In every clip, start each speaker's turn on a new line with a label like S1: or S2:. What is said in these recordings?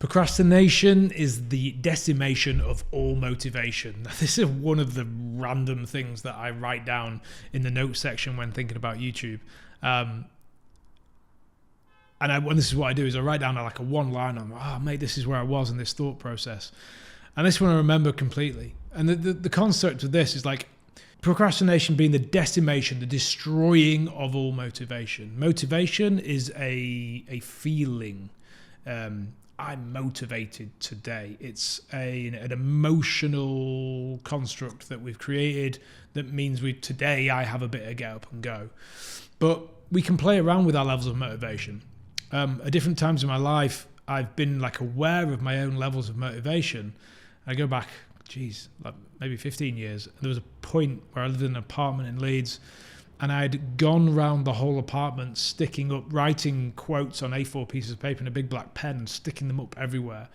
S1: Procrastination is the decimation of all motivation. This is one of the random things that I write down in the notes section when thinking about YouTube. And this is what I do is I write down like a one line on, mate, this is where I was in this thought process. And this one I remember completely. And the concept of this is like procrastination being the decimation, the destroying of all motivation. Motivation is a feeling. I'm motivated today. It's an emotional construct that we've created that means today I have a bit of get up and go. But we can play around with our levels of motivation. At different times in my life, I've been like aware of my own levels of motivation. I go back, like maybe 15 years. There was a point where I lived in an apartment in Leeds, and I'd gone around the whole apartment writing quotes on A4 pieces of paper in a big black pen and sticking them up everywhere.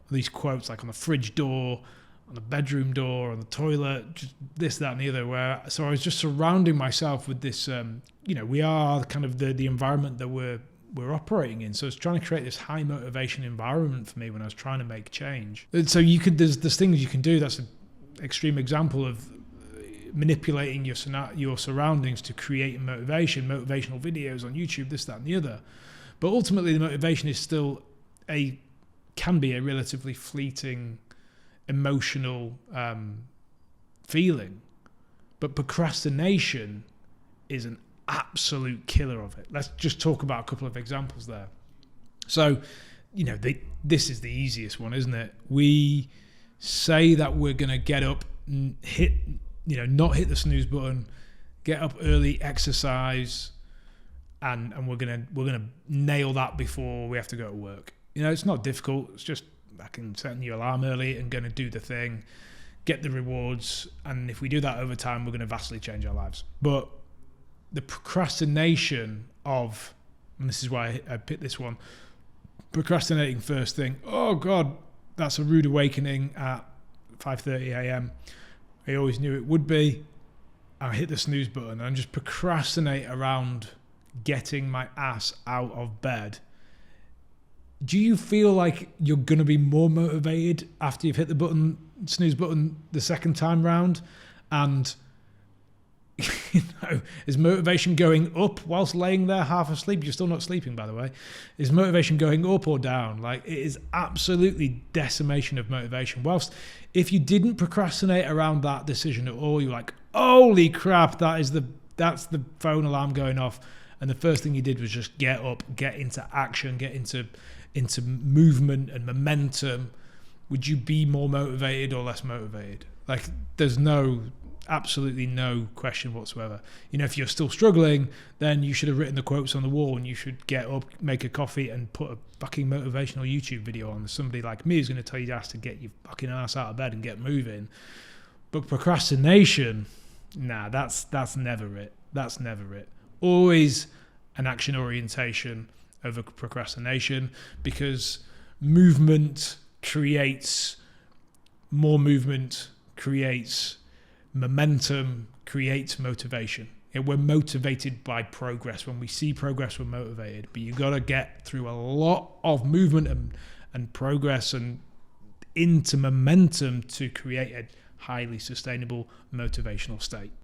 S1: These quotes like on the fridge door, on the bedroom door, on the toilet, just this, that and the other. So I was just surrounding myself with this, we are kind of the environment that we're operating in. So it's trying to create this high motivation environment for me when I was trying to make change. And so there's things you can do. That's an extreme example of manipulating your surroundings to create motivational videos on YouTube, this, that and the other. But ultimately the motivation is still can be a relatively fleeting emotional feeling. But procrastination is an absolute killer of it. Let's just talk about a couple of examples there. So, this is the easiest one, isn't it? We say that we're going to get up, not hit the snooze button, get up early, exercise, and we're gonna nail that before we have to go to work. It's not difficult. It's just setting your alarm early and going to do the thing, get the rewards, and if we do that over time, we're going to vastly change our lives. But the procrastination of, and this is why I picked this one, procrastinating first thing. Oh God, that's a rude awakening at 5:30 a.m. I always knew it would be. I hit the snooze button and just procrastinate around getting my ass out of bed. Do you feel like you're going to be more motivated after you've hit the snooze button the second time round? And is motivation going up whilst laying there half asleep? You're still not sleeping, by the way. Is motivation going up or down? Like, it is absolutely decimation of motivation. Whilst if you didn't procrastinate around that decision at all, you're like, holy crap, that's the phone alarm going off. And the first thing you did was just get up, get into action, get into movement and momentum. Would you be more motivated or less motivated? Like, there's absolutely no question whatsoever. If you're still struggling, then you should have written the quotes on the wall and you should get up, make a coffee and put a fucking motivational YouTube video on. Somebody like me is going to tell you to get your fucking ass out of bed and get moving. But procrastination, that's never it. That's never it. Always an action orientation over procrastination, because movement creates more movement, creates momentum, creates motivation. We're motivated by progress. When we see progress, we're motivated. But you've got to get through a lot of movement and progress and into momentum to create a highly sustainable motivational state.